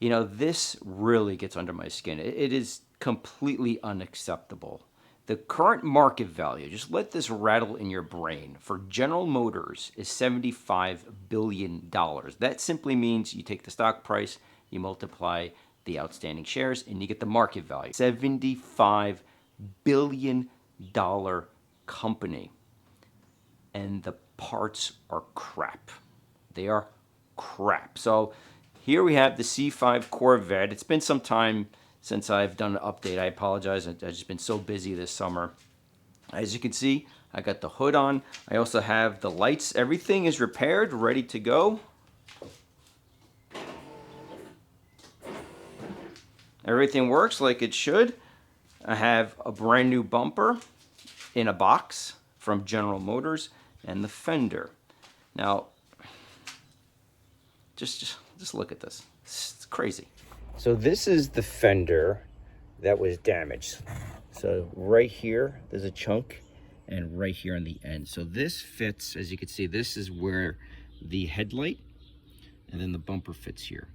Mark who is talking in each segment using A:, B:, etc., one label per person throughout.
A: You know, this really gets under my skin. It is completely unacceptable. The current market value, just let this rattle in your brain, for General Motors is $75 billion. That simply means you take the stock price, you multiply the outstanding shares, and you get the market value. $75 billion company. And the parts are crap. They are crap. So here we have the C5 Corvette. It's been some time since I've done an update. I apologize. I've just been so busy this summer. As you can see, I got the hood on. I also have the lights. Everything is repaired, ready to go. Everything works like it should. I have a brand new bumper in a box from General Motors and the fender. Now, just look at this. It's crazy. So this is the fender that was damaged. So right here, there's a chunk, and right here on the end. So this fits, as you can see, this is where the headlight, and then the bumper fits here.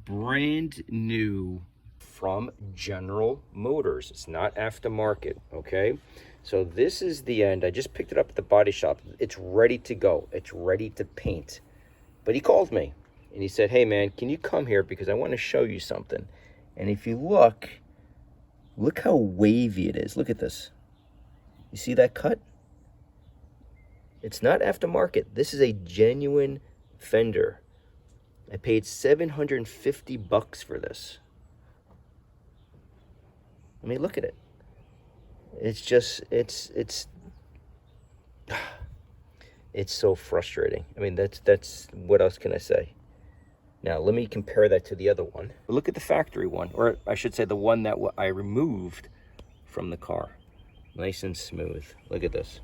A: Brand new from General Motors. It's not aftermarket, okay? So this is the end. I just picked it up at the body shop. It's ready to go. It's ready to paint. But he called me and he said, hey man, can you come here because I want to show you something. And if you look how wavy it is. Look at this. You see that cut? It's not aftermarket. This is a genuine fender. I paid $750 for this. I mean, look at it. It's just, it's so frustrating. I mean, that's what else can I say? Now, let me compare that to the other one. Look at the factory one, or I should say the one that I removed from the car. Nice and smooth. Look at this.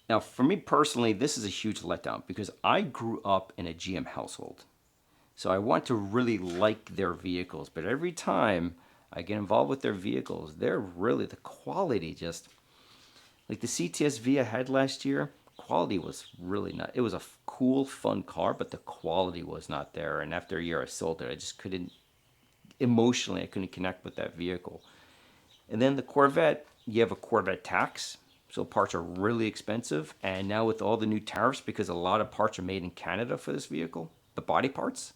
A: Now, for me personally, this is a huge letdown because I grew up in a GM household. So I want to really like their vehicles, but every time I get involved with their vehicles, they're really, the quality just, like the CTS-V I had last year, quality was really not, it was a cool, fun car, but the quality was not there. And after a year I sold it. I just couldn't, emotionally, I couldn't connect with that vehicle. And then the Corvette, you have a Corvette tax, so parts are really expensive. And now with all the new tariffs, because a lot of parts are made in Canada for this vehicle, the body parts,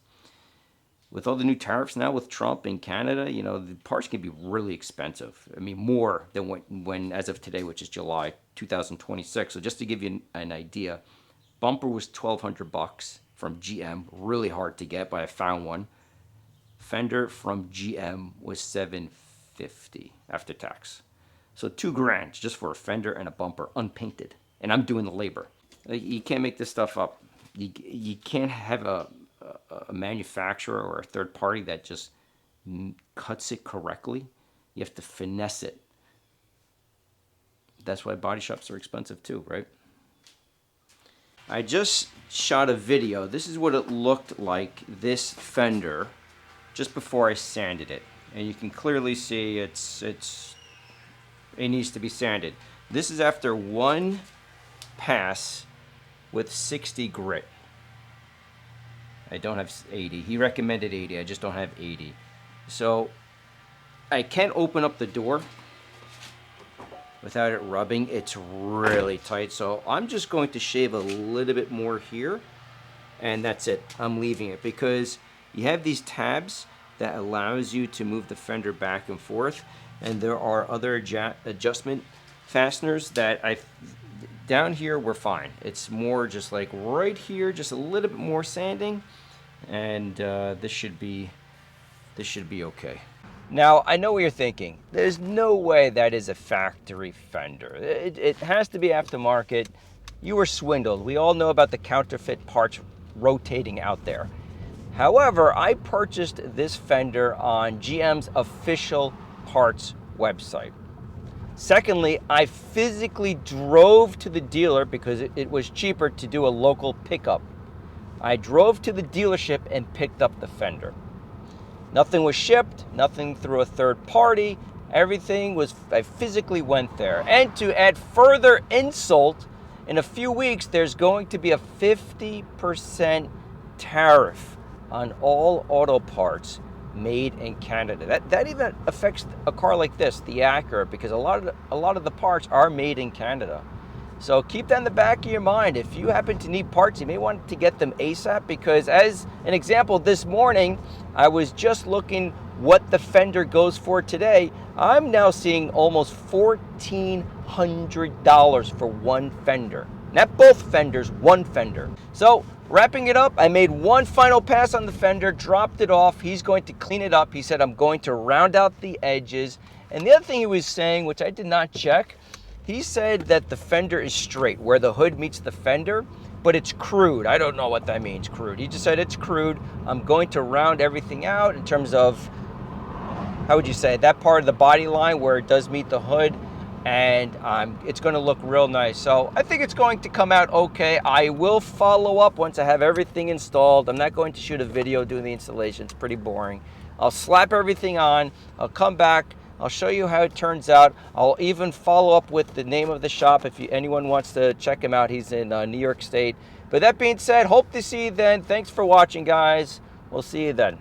A: with all the new tariffs now with Trump in Canada, you know, the parts can be really expensive. I mean, more than when as of today, which is July 2026. So just to give you an idea, bumper was $1,200 from GM, really hard to get, but I found one. Fender from GM was $750 after tax. So $2,000 just for a fender and a bumper, unpainted. And I'm doing the labor. You can't make this stuff up. You can't have a manufacturer or a third party that just cuts it correctly. You have to finesse it. That's why body shops are expensive too, right? I just shot a video. This is what it looked like, this fender, just before I sanded it. And you can clearly see it needs to be sanded. This is after one pass with 60 grit. I don't have 80. He recommended 80. I just don't have 80. So I can't open up the door without it rubbing. It's really tight. So I'm just going to shave a little bit more here, and that's it. I'm leaving it because you have these tabs that allows you to move the fender back and forth, and there are other adjustment fasteners that down here we're fine. It's more just like right here, just a little bit more sanding, and this should be okay. Now, I know what you're thinking. There's no way that is a factory fender. It has to be aftermarket. You were swindled. We all know about the counterfeit parts rotating out there. However, I purchased this fender on GM's official parts website. Secondly, I physically drove to the dealer because it was cheaper to do a local pickup. I drove to the dealership and picked up the fender. Nothing was shipped, nothing through a third party. Everything was, I physically went there. And to add further insult, in a few weeks, there's going to be a 50% tariff on all auto parts made in Canada. That even affects a car like this, the Acura, because a lot of the parts are made in Canada. So keep that in the back of your mind. If you happen to need parts, you may want to get them ASAP, because as an example, this morning I was just looking what the Fender goes for today. I'm now seeing almost $1,400 for one Fender. Not both Fenders, one Fender. So wrapping it up, I made one final pass on the Fender, dropped it off. He's going to clean it up. He said, I'm going to round out the edges. And the other thing he was saying, which I did not check, he said that the fender is straight, where the hood meets the fender, but it's crude. I don't know what that means, crude. He just said it's crude. I'm going to round everything out in terms of, how would you say, that part of the body line where it does meet the hood, and it's going to look real nice. So I think it's going to come out okay. I will follow up once I have everything installed. I'm not going to shoot a video doing the installation. It's pretty boring. I'll slap everything on. I'll come back. I'll show you how it turns out. I'll even follow up with the name of the shop if anyone wants to check him out. He's in New York State. But that being said, hope to see you then. Thanks for watching, guys. We'll see you then.